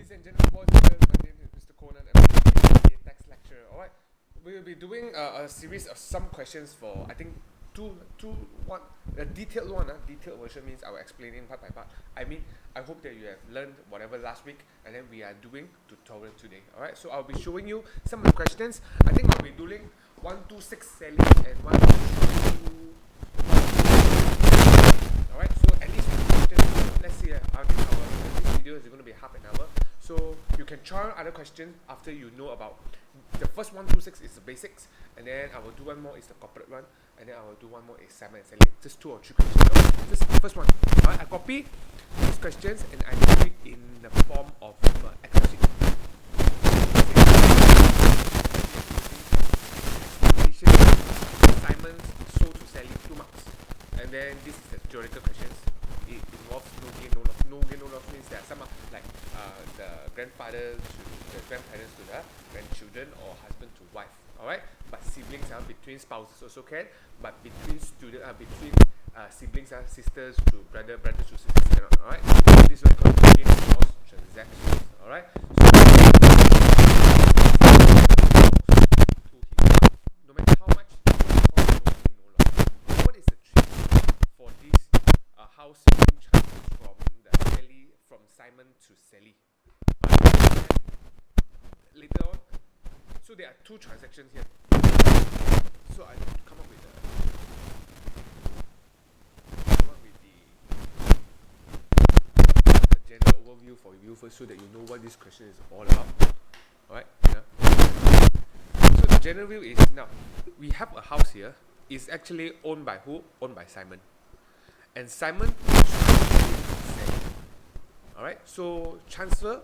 Ladies and gentlemen, boys and girls, my name is Mr. Conan, and I'm a tax lecturer. Alright, we will be doing a series of some questions for, I think, one, a detailed one. Detailed version means I will explain in part by part. I mean, I hope that you have learned whatever last week, and then we are doing tutorial today. Alright, so I'll be showing you some of the questions. I think I'll be doing 126 selling and 122. Alright, so at least let's see, I think this video is going to be half an hour. So you can try other questions after you know about the first 126 is the basics, and then I will do one more is the corporate one, and then I will do one more is Simon and Sally. Just 2 or 3 questions. No? Just the first one. Alright, I copy these questions and I do it in the form of Excel sheet. Simon's sold to Sally 2 marks. And then this is the theoretical questions. It involves no gain, no loss. No gain, no loss means there are some like the grandfather to the grandparents to the grandchildren or husband to wife. Alright, but siblings between spouses also can. But between between siblings sisters to brothers to sisters cannot. Alright, so this is what we call gain, loss transactions. Alright. No matter how much, no gain, no loss. What is the trick for this house being transferred from Simon to Sally? Later on, so there are 2 transactions here. So I come up with the general overview for you first, so that you know what this question is all about. Alright, yeah. So the general view is, now we have a house here. It's actually owned by who? Owned by Simon. And Simon Sally. Alright, so transfer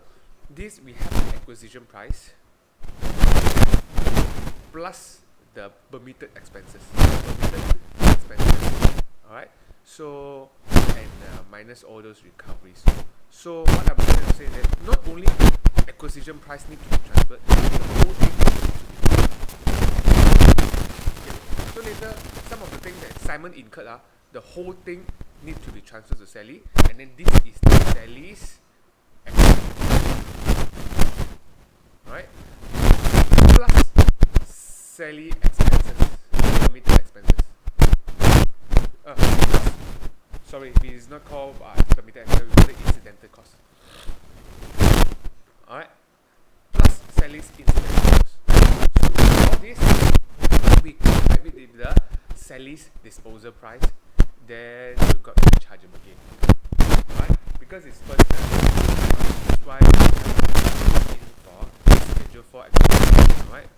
this, we have the acquisition price plus the permitted expenses. Alright, so and minus all those recoveries. So what I'm trying to say is that not only acquisition price need to be transferred, the whole thing needs to be transferred. Okay. So later, some of the things that Simon incurred the whole thing need to be transferred to Sally, and then this is the Sally's expenses. Alright? Plus Sally expenses, permitted expenses. Sorry, it is not called permitted expenses, we call it incidental cost. Alright? Plus Sally's incidental cost. So all this, we compare it with the Sally's disposal price, then you got the chargeable gain. Alright? Because it's personal, that's why we in for schedule 4 exemption. Alright?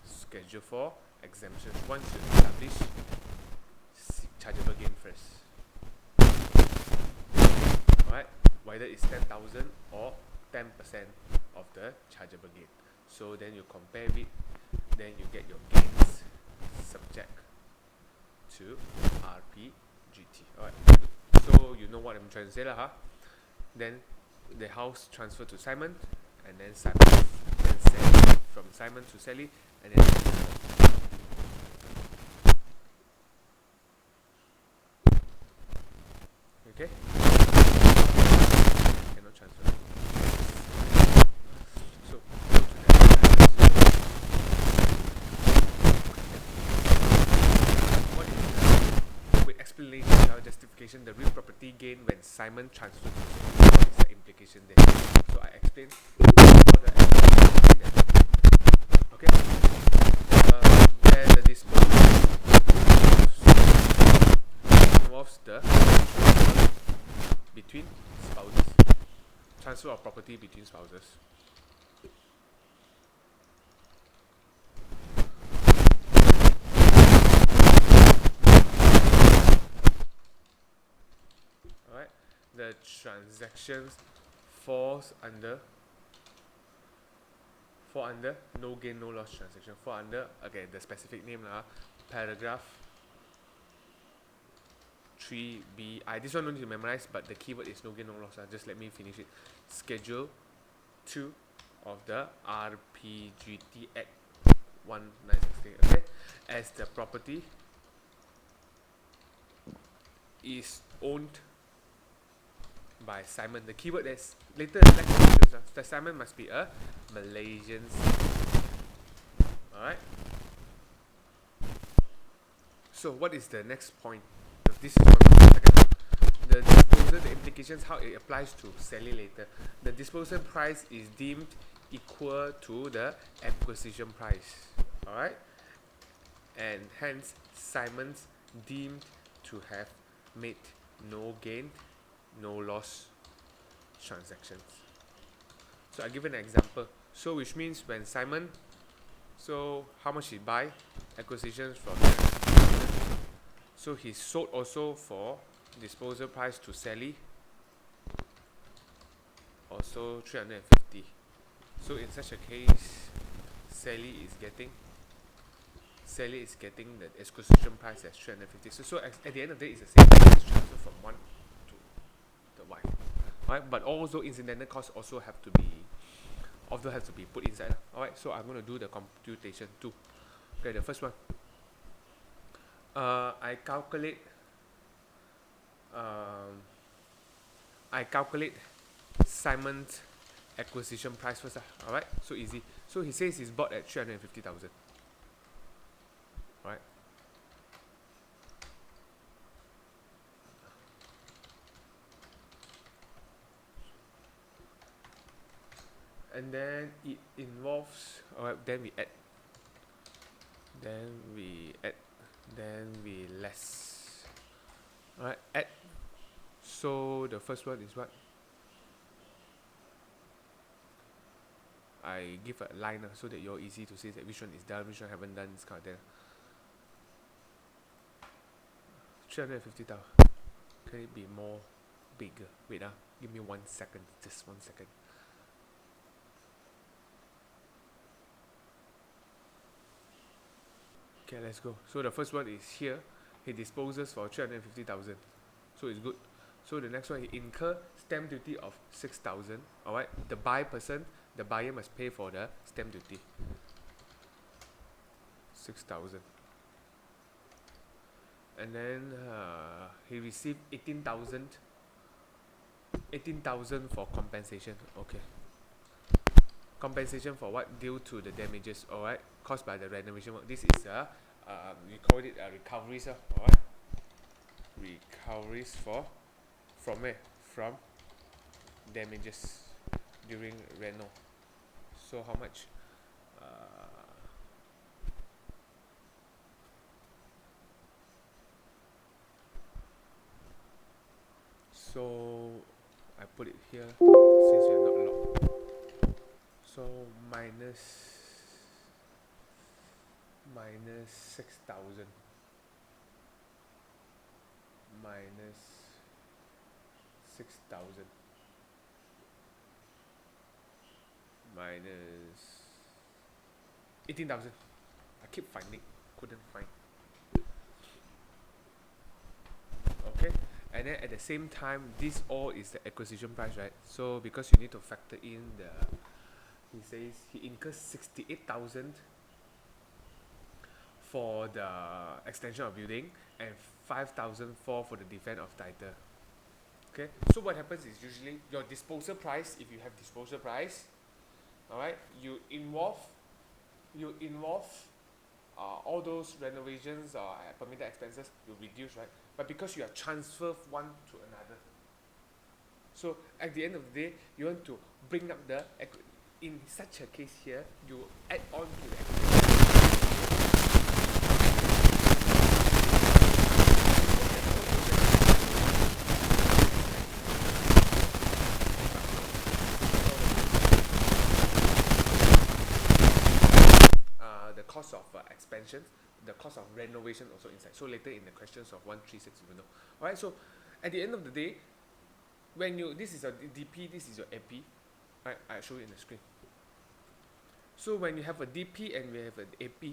Schedule 4 exemption. Once you establish chargeable gain first. Alright? Whether it's 10,000 or 10% of the chargeable gain. So then you compare it, then you get your gains subject to RPGT. Alright, so you know what I'm trying to say lah, Then the house transferred to Simon, and then Sally, from Simon to Sally, and then okay, cannot transfer. So explanation or justification, the real property gain when Simon transferred to Sally. What is the implication there? So I explained all the explanation there. Okay? Then the disposal involves the between spouses. Transfer of property between spouses. The transactions falls under no gain no loss transaction. Fall under, okay, the specific name paragraph 3B. This one don't need to memorize, but the keyword is no gain no loss. Just let me finish it. Schedule 2 of the RPGT Act 1960. Okay, as the property is owned by Simon. The keyword that's later in the next questions, the Simon must be a Malaysian. Alright. So what is the next point? This is one second. The disposal, the implications, how it applies to Sally later. The disposal price is deemed equal to the acquisition price. Alright? And hence Simon's deemed to have made no gain, no loss transactions. So I give an example. So which means when Simon, so how much he buy? Acquisitions from them. So he sold also for disposal price to Sally, also 350. So in such a case, Sally is getting the acquisition price as 350. So at the end of the day, it's the same thing. It's transfer from one to the Y. Right? But also incidental costs also have to be put inside. Alright, so I'm going to do the computation too. Okay, the first one. I calculate Simon's acquisition price first. Alright, so easy. So he says he's bought at 350,000. Right. And then it involves, alright, then we less. Alright, add. So the first one is what? I give a line so that you're easy to see that which one is done, which one haven't done, this kind of thing. 350,000. Can it be more bigger? Wait, give me 1 second, just 1 second. Okay, let's go. So the first one is here. He disposes for 350,000. So it's good. So the next one, he incur stamp duty of 6,000. Alright, the buyer must pay for the stamp duty. 6,000. And then he received 18,000 for compensation. Okay. Compensation for what? Due to the damages, alright, caused by the renovation work. This is we call it recoveries, alright. Recoveries from where? From damages during reno. So how much? So I put it here since you're not locked. So minus 6,000 minus 6,000 minus 18,000. I keep finding, couldn't find. Okay, and then at the same time, this all is the acquisition price, right? So because you need to factor in he says he incurs 68,000 for the extension of building and 5,004 for the defense of title. Okay, so what happens is usually your disposal price, if you have disposal price, alright, you involve all those renovations or permitted expenses, you reduce, right? But because you are transferred one to another, so at the end of the day, you want to bring up in such a case here, you add on to the cost of expansion, the cost of renovation also inside. So later in the questions of 136, you will know. Alright, so at the end of the day, when this is your DP, this is your AP. Alright, I'll show you in the screen. So when you have a DP and we have an AP,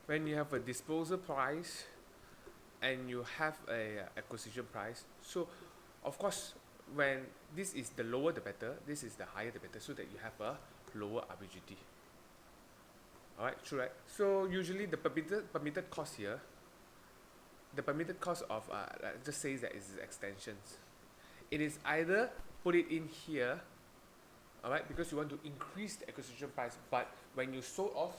when you have a disposal price and you have a acquisition price, so of course when this is the lower the better, this is the higher the better, so that you have a lower RPGT. Alright, true, right? So usually the permitted cost here, the permitted cost of just says that is extensions. It is either put it in here, alright, because you want to increase the acquisition price, but when you sold off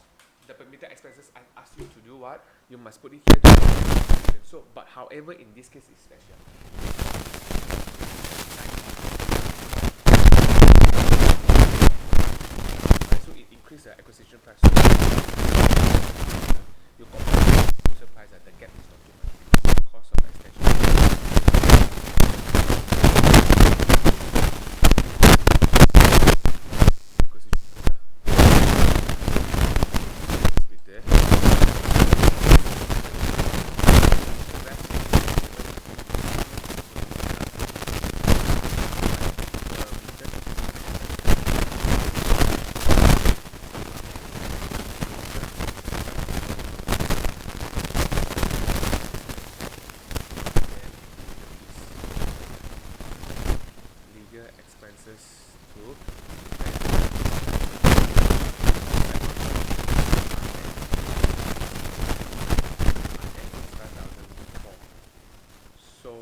the permitted expenses, I ask you to do what? You must put it here to so, but however, in this case, it's special. Right, so it increases the acquisition price. So you compare the acquisition price, the gap is not too much because the cost of extension. Expenses to so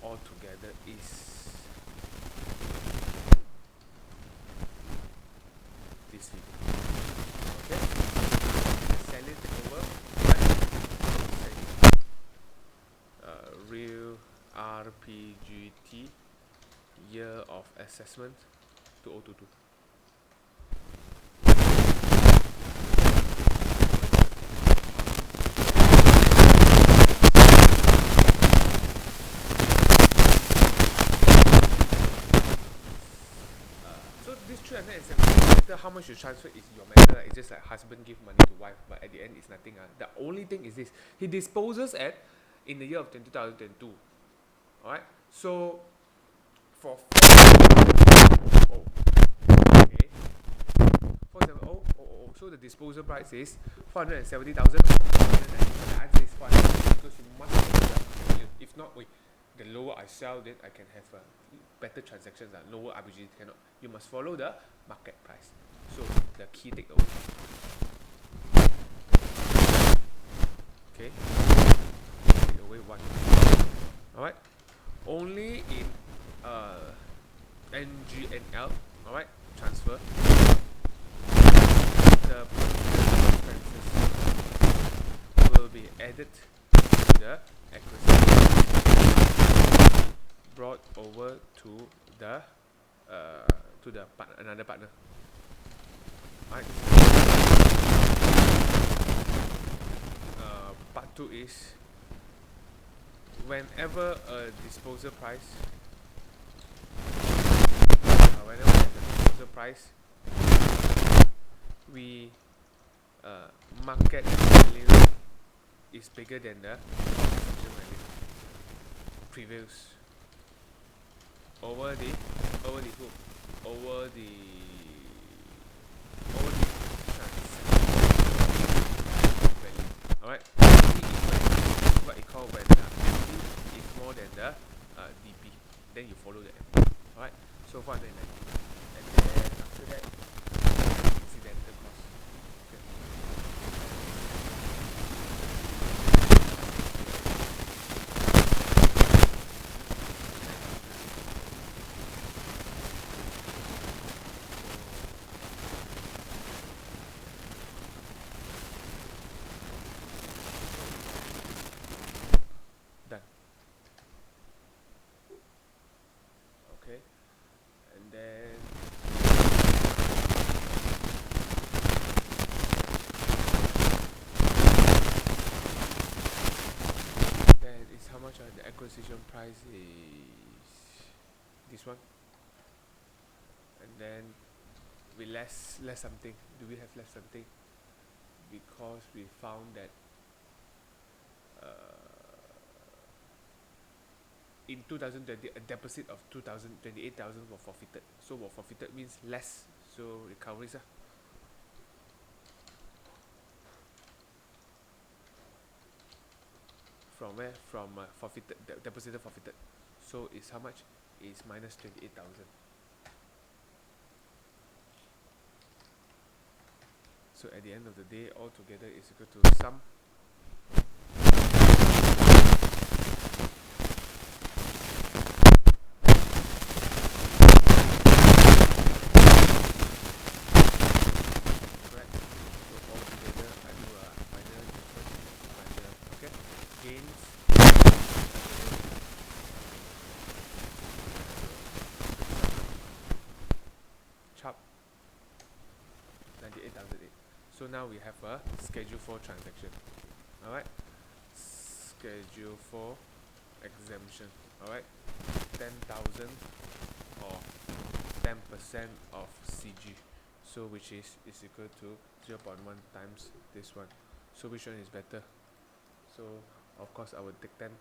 altogether is this figure. Okay, sell it over real RPGT year of assessment 2022. So this 370, how much you transfer is your matter. It's just like husband give money to wife, but at the end it's nothing. The only thing is this: he disposes at in the year of 2022. Alright, so for okay, 470, so the disposal price is 470,000. The answer is 470 because you must have, if not, wait, the lower I sell, then I can have better transactions. Lower RPGT cannot. You must follow the market price. So the key takeaway. Okay. Takeaway 1. Alright. Only in NGNL, alright, transfer the expenses will be added to the acquisition, brought over to the another partner. Alright. Part 2 is whenever a disposal price, we market value is bigger than the acquisition value prevails over the transaction value. Alright, what you call when MD is more than the DP, then you follow the MD. Alright, so 490, and then after that incidental cost. Okay. Done. Okay, and then is how much the acquisition price is this one, and then we less something. Do we have less something? Because we found that in 2020 a deposit of 28,000 were forfeited. So were forfeited means less, so recoveries from where? From forfeited, deposited forfeited. So it's how much? It's minus 28,000. So at the end of the day, altogether is equal to sum. Correct. So altogether, I do a minor difference, minor, okay? Gains. Chop 98,008. So now we have a schedule for transaction. Alright, schedule for exemption. Alright, 10,000 or 10% of CG. So which is equal to 0.1 times this one. So which one is better? So of course I will take 10,000.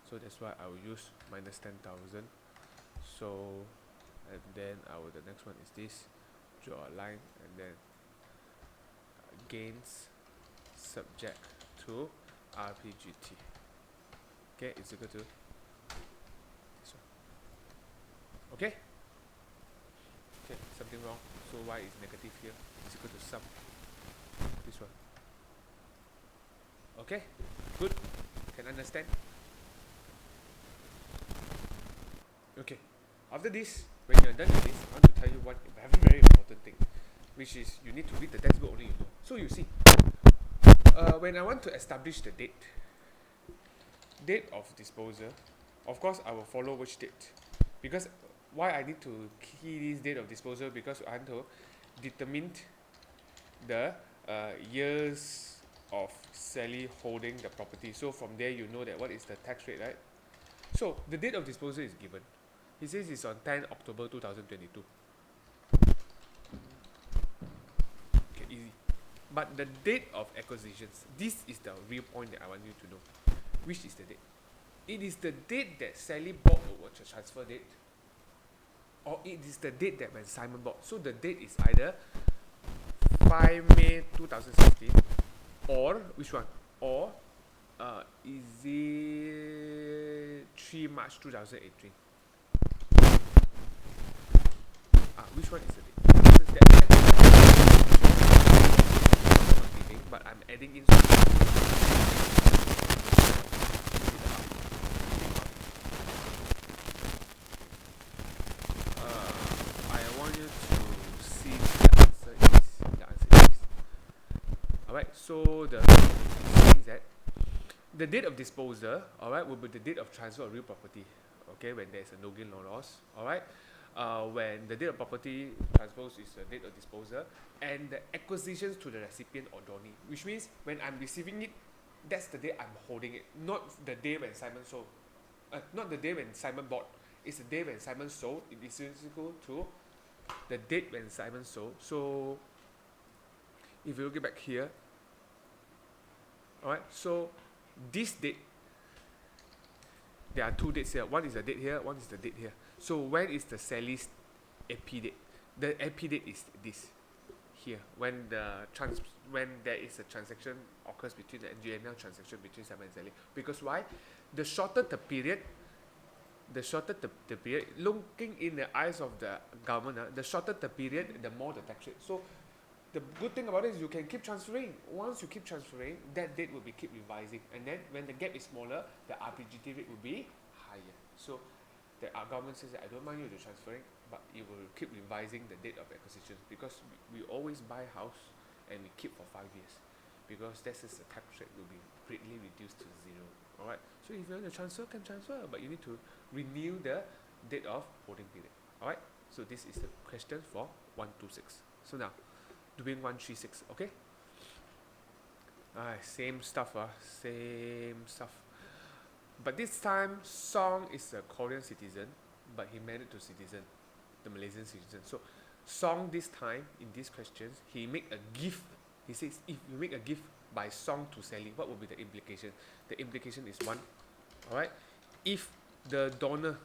So that's why I will use minus 10,000. So and then the next one is this. Draw a line and then gains subject to RPGT. Okay, it's equal to this one. Okay? Okay, something wrong. So y is negative here. It's equal to sum. This one. Okay? Good. Can understand? Okay. After this, when you're done with this, I want to tell you one very important thing, which is you need to read the textbook only, you know. So you see, when I want to establish the date of disposal, of course I will follow which date, because why I need to key this date of disposal, because I want to determine the years of Sally holding the property. So from there you know that what is the tax rate, right? So the date of disposal is given. He says it's on 10 October 2022. Okay, easy. But the date of acquisitions, this is the real point that I want you to know. Which is the date? It is the date that Sally bought the transfer date, or it is the date that when Simon bought. So the date is either 5 May 2016, or which one? Or is it 3 March 2018? Which one is the date? Because that but I'm adding in. I want you to see the answer is. Alright, so the thing is that the date of disposal, alright, will be the date of transfer of real property. Okay, when there's a no gain no loss. Alright. When the date of property transpose is the date of disposal, and the acquisitions to the recipient or donee, which means when I'm receiving it, that's the day I'm holding it, not the day when Simon sold, not the day when Simon bought. It's the day when Simon sold. It is equal to the date when Simon sold. So if you look back here, alright, so this date, there are two dates here. One is the date here, one is the date here. So when is the Sally's AP date? The AP date is this here. When there is a transaction occurs between the NGNL transaction between Simon and Sally. Because why? The shorter the period, looking in the eyes of the government, the shorter the period, the more the tax rate. So the good thing about it is you can keep transferring. Once you keep transferring, that date will be keep revising, and then when the gap is smaller, the RPGT rate will be higher. So the government says that I don't mind you to transferring, but it will keep revising the date of acquisition, because we always buy house and we keep for 5 years, because that's just the tax rate will be greatly reduced to 0. Alright, so if you want to transfer, can transfer, but you need to renew the date of holding period. Alright, so this is the question for 126. So now doing 136, okay? Same stuff, same stuff. But this time, Song is a Korean citizen, but he married to citizen, the Malaysian citizen. So Song this time, in these questions, he make a gift. He says, if you make a gift by Song to Sally, what will be the implication? The implication is 1. Alright? If the donor,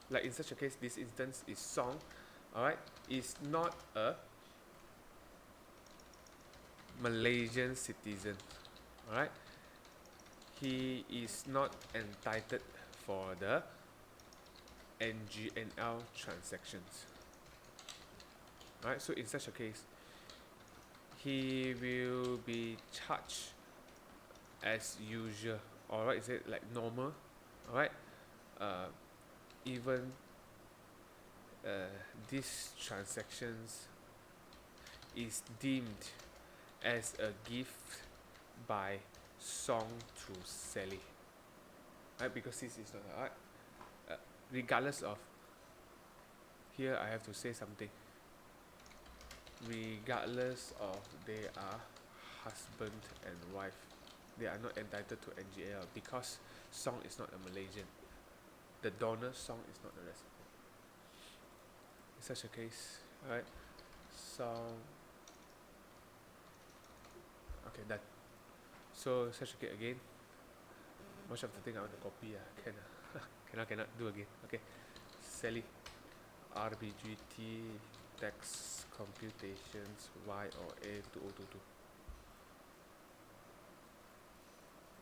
like in such a case, this instance is Song, alright, is not a Malaysian citizen, alright, he is not entitled for the NGNL transactions. Alright, so in such a case, he will be charged as usual. Alright, is it like normal? Alright, uh, even these transactions is deemed as a gift by Song to Sally. Right, because this is not alright. Regardless of, here I have to say something. Regardless of they are husband and wife, they are not entitled to NGL because Song is not a Malaysian. The donor Song is not a resident. In such a case, alright, Song. Okay, done. So such a case again. Much of the thing I want to copy, cannot do again. Okay, Sally, RPGT, tax computations, Y or A 2022.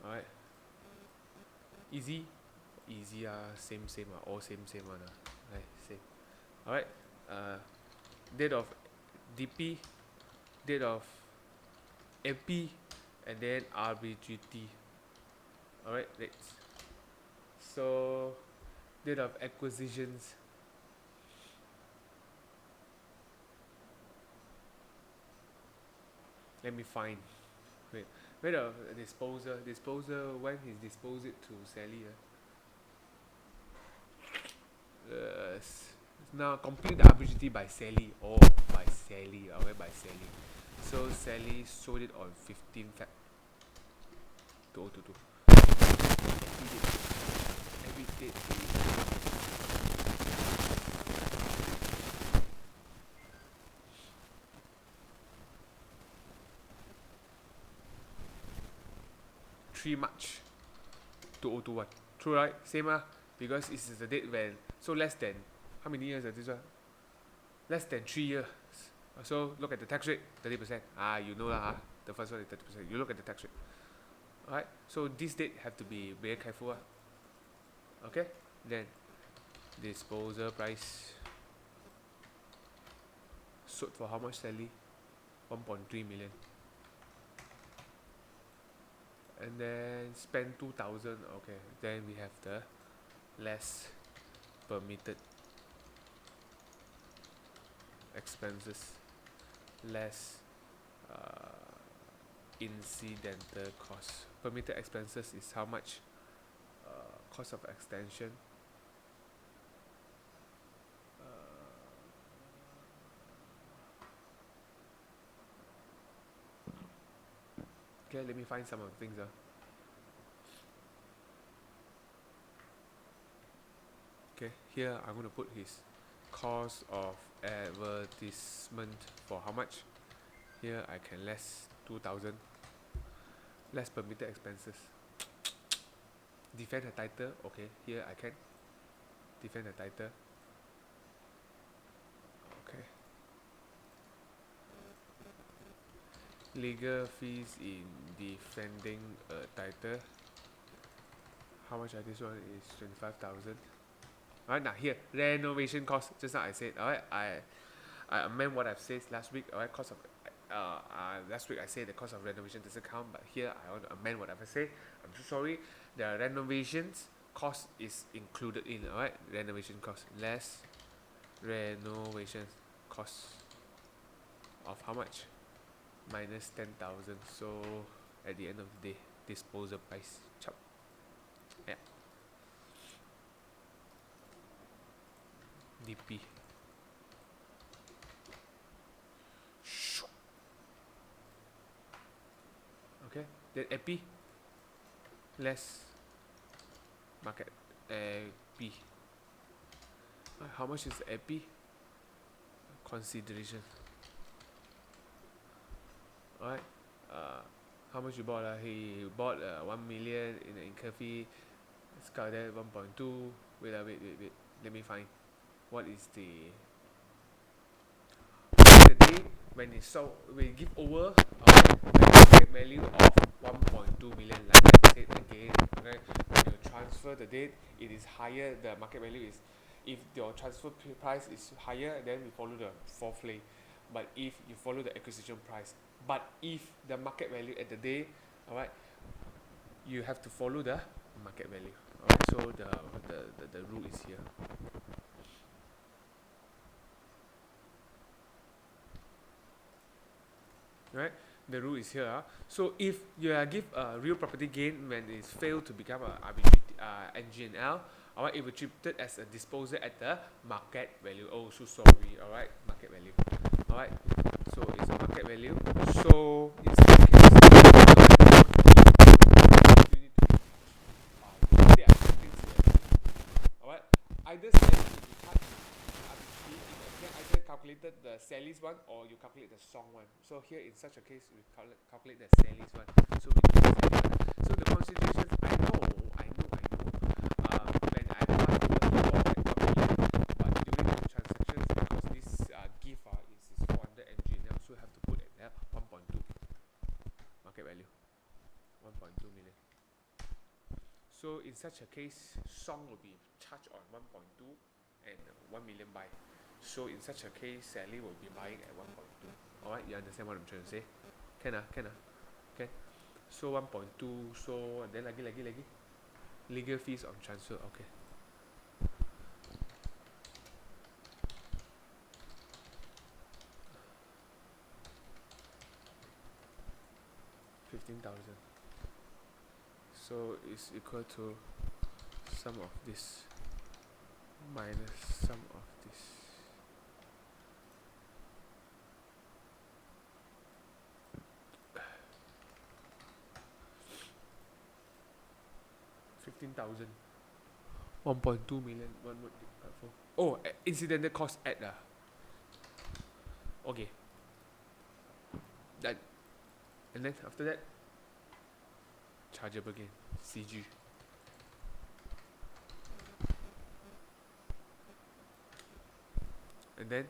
Alright, easy, same, all same one. Right, same. Alright, date of DP, date of MP, and then RBGT. Alright, let's. So, date of acquisitions. Let me find. Wait of disposal. When he disposed it to Sally. Now complete the RPGT by Sally. Oh, by Sally. Alright, by Sally. So Sally sold it on 15 Feb 2022. Every date. March 2021. True, right? Same because this is the date when, so less than, how many years is this one? Less than 3 years. So look at the tax rate, 30%. You know lah, the first one is 30%. You look at the tax rate. Alright, so this date have to be very careful. Okay, then disposal price. Sold for how much, Sally? 1.3 million. And then spend 2,000. Okay, then we have the less permitted expenses, less incidental costs. Permitted expenses is how much? Cost of extension. Okay, let me find some of the things. Okay, here I'm going to put his cost of advertisement for how much. Here I can less 2,000. Less permitted expenses. Defend the title. Okay, here I can defend the title. Okay. Legal fees in defending a title. How much are this one? Is 25,000. Alright, now here renovation cost. Just now I said. Alright, I amend what I've said last week. Alright, cost of last week I said the cost of renovation doesn't count, but here I want to amend what I've said. I'm so sorry. The renovations cost is included in. Alright, renovation cost less renovation cost of how much? Minus 10,000. So at the end of the day, disposal price. Chop. Yeah. DP. Okay, then AP less market AP. How much is AP? Consideration. Alright, how much you bought? He bought 1 million in the incur fee. Let's count that 1.2. Wait, let me find. What is the day when it sold? We give over market value of 1.2 million. Like I said again, okay. When you transfer the date, it is higher. The market value is, if your transfer price is higher, then we follow the fourth lay. But if you follow the acquisition price, But if the market value at the day, alright, you have to follow the market value. Alright, so the rule is here. Right, the rule is here. So if you are give a real property gain when it's failed to become a RPGT, NGNL, alright, it will treated as a disposal at the market value. Oh, so sorry. Alright, market value. Alright, so it's a market value. So in some cases, you need to there are two things here. Alright, either side you cut RPGT, you can either calculated the Sally's one or you calculate the Song one. So here in such a case, we calculate the Sally's one. So we do the Sally's one. So the constitutions, I know. When I pass over before at 1 million, but during the transactions, because this gift is 400 MG now, so have to put at 1.2 market value, 1.2 million. So in such a case, Song will be charged on 1.2 and 1 million buy. So in such a case, Sally will be buying at 1.2. Alright, you understand what I'm trying to say? Can. So 1.2, so then lagi. Legal fees on transfer, okay. $15,000. So it's equal to sum of this minus sum of this. $15,000. 1.2 million. One would for. Oh, incidental cost add Okay. Done. And then after that, chargeable gain, CG. And then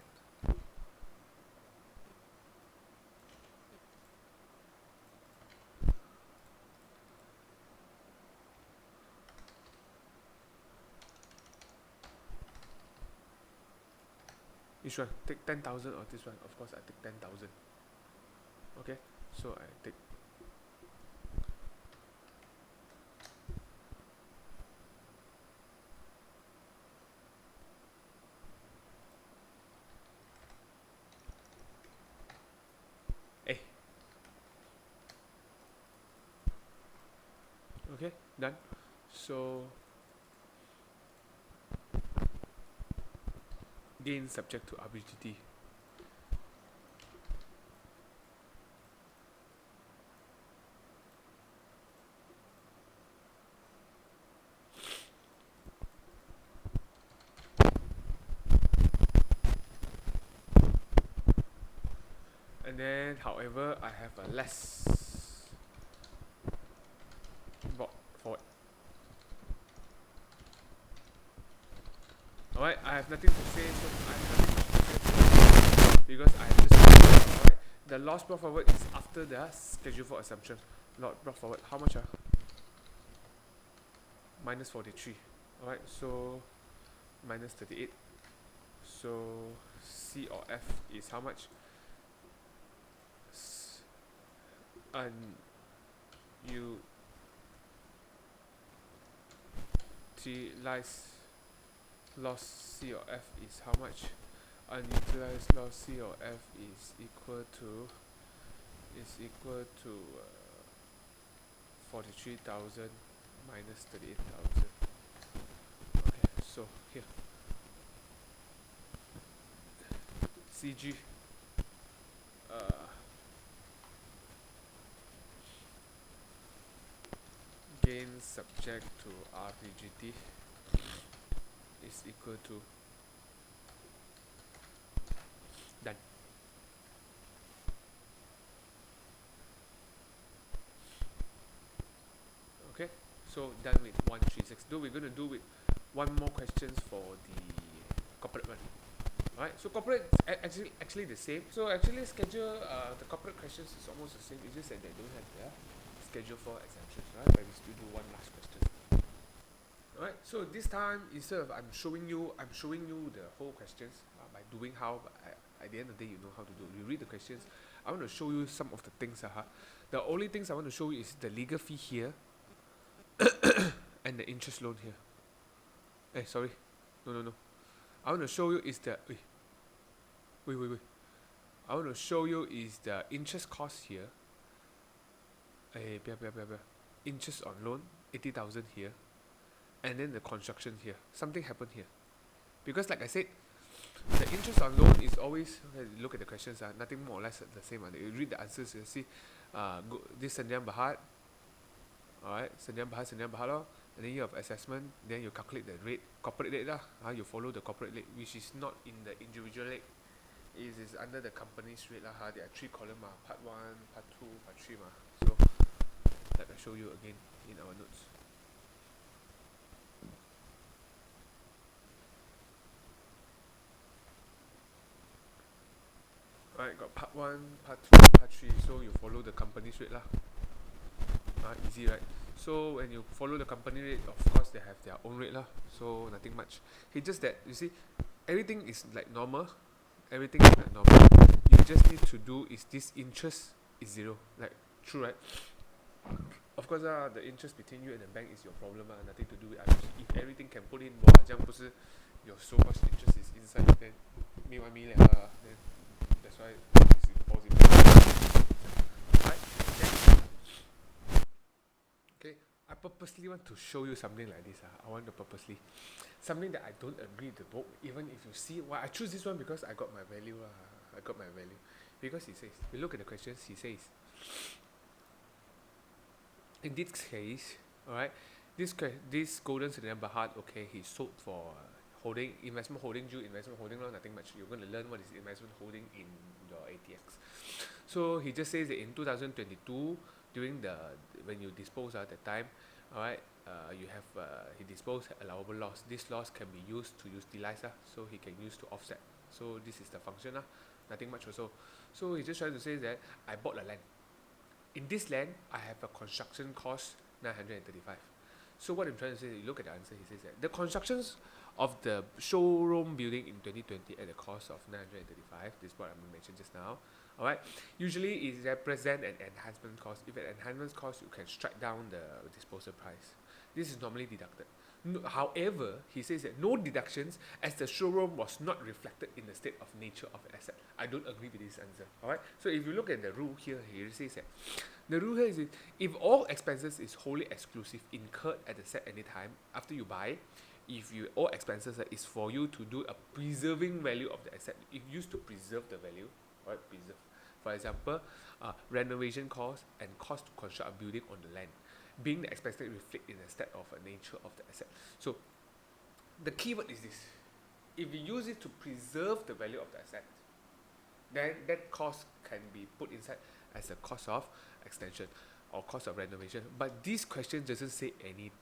which one? Take 10,000 or this one? Of course I take 10,000. Okay, so I take okay, done. So gain subject to RPGT. And then however I have a less brought forward. Alright, I have nothing to say, so I have nothing to say because I have just alright. The loss brought forward is after the schedule for assumption. Lot brought forward. How much? Minus 43. Alright, so minus 38. So C or F is how much? Unutilized loss C or F is how much? Unutilized loss C or F is equal to 43,000 minus 38,000. Okay, so here CG gain subject to RPGT is equal to done. Okay, so done with 136. Though we're going to do with one more questions for the corporate one. Alright, so corporate actually the same. So actually schedule the corporate questions is almost the same. It's just that they don't have their schedule for exemptions, right? But we still do one last question. Alright, so this time instead of I'm showing you the whole questions by doing how, but at the end of the day you know how to do. You read the questions. I want to show you some of the things. The only things I want to show you is the legal fee here and the interest loan here. Sorry. No. I want to show you is the... Wait. I want to show you is the interest cost here. Interest on loan, 80,000 here. And then the construction here. Something happened here. Because like I said, the interest on loan is always... Look at the questions. Nothing more or less the same. You read the answers, you see. This Sanjang Bahat. Alright, Sanjang Bahat lor. And then you have assessment. Then you calculate the rate. Corporate rate lah. You follow the corporate rate, which is not in the individual rate. It is under the company's rate lah. There are 3 columns. Part 1, part 2, part 3 . So, let me show you again in our notes. Alright, got part 1, part 2, part 3. So you follow the company's rate lah. Easy, right? So when you follow the company rate, of course they have their own rate lah. So nothing much. It's just that you see, everything is like normal. Everything is like normal. You just need to do is this interest is 0. Like true, right? Of course, the interest between you and the bank is your problem. Nothing to do with others. If everything can put in, 这样不是 有 so much interest is inside, then me then that's why it's impossible. Right? Okay, I purposely want to show you something like this. I want to purposely something that I don't agree with the book. Even if you see why I choose this one, because I got my value. I got my value because he says, you look at the questions. He says, in this case, all right, this golden Sanjang Bahat, okay, he sold for holding, investment holding, nothing much. You're going to learn what is investment holding in your ATX. So he just says that in 2022, during when you dispose at the time, all right, you have he disposed allowable loss. This loss can be used to utilize, so he can use to offset. So this is the function, nothing much also. So he's just trying to say that I bought a land. In this land, I have a construction cost 935. So what I'm trying to say, you look at the answer, he says that the constructions of the showroom building in 2020 at the cost of 935, this is what I mentioned just now. Alright, usually it represents an enhancement cost. If an enhancement cost, you can strike down the disposal price. This is normally deducted. However, he says that no deductions as the showroom was not reflected in the state of nature of the asset. I don't agree with this answer. Alright, so if you look at the rule here, he says that the rule here is if all expenses is wholly exclusive incurred at the set any time after you buy, if you all expenses is for you to do a preserving value of the asset, if used to preserve the value, right? Preserve. For example, renovation cost and cost to construct a building on the land, being the expected reflect in the state of a nature of the asset. So the keyword is this: if you use it to preserve the value of the asset, then that cost can be put inside as a cost of extension or cost of renovation. But this question doesn't say anything,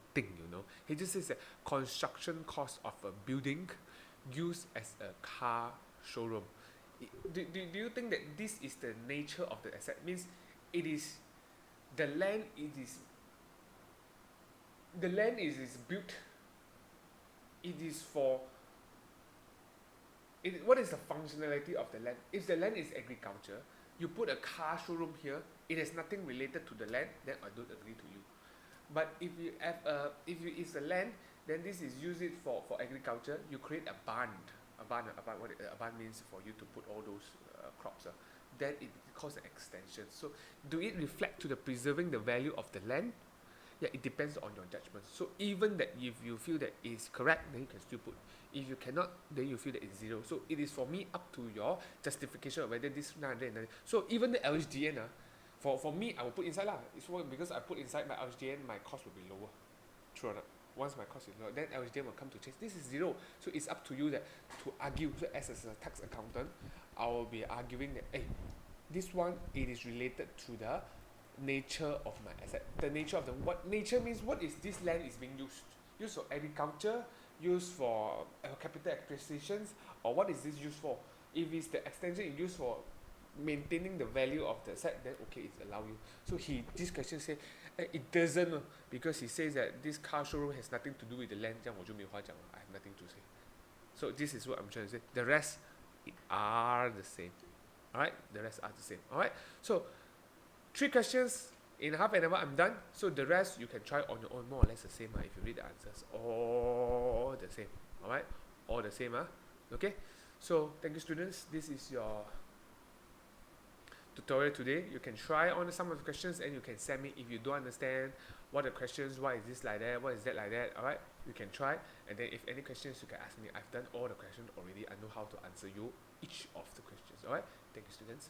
He just says that construction cost of a building used as a car showroom. Do you think that this is the nature of the asset? Means it is the land. The land is built. It is for. What is the functionality of the land? If the land is agriculture, you put a car showroom here. It has nothing related to the land. Then I don't agree to you. But if you have it's the land, then this is use it for agriculture. You create a barn. A barn means for you to put all those crops. Then it calls an extension. So do it reflect to the preserving the value of the land? Yeah, it depends on your judgment. So even that if you feel that it's correct, then you can still put. If you cannot, then you feel that it's 0. So it is for me up to your justification of whether this 990. So even the LHDN, for me, I will put inside lah. It's because I put inside my LHDN, my cost will be lower. True or not? Once my cost is lower, then LHDN will come to change. This is 0. So it's up to you that to argue. So as a tax accountant, I will be arguing that, hey, this one, it is related to the nature of my asset. The nature of what nature means, what is this land is being used? Used for agriculture, used for capital acquisitions, or what is this used for? If it's the extension is used for maintaining the value of the asset, then okay, it's allow you. So this question say it doesn't, because he says that this car showroom has nothing to do with the land. 这样我就没有话讲了. I have nothing to say. So this is what I'm trying to say. The rest, it are the same. Alright, the rest are the same. Alright, so 3 questions in half an hour, I'm done. So the rest you can try on your own, more or less the same. If you read the answers, all the same. Alright, all the same. Okay, so thank you, students. This is your tutorial today. You can try on some of the questions and you can send me if you don't understand what are the questions, why is this like that, what is that like that. Alright, you can try, and then if any questions you can ask me. I've done all the questions already. I know how to answer you each of the questions. Alright, thank you, students.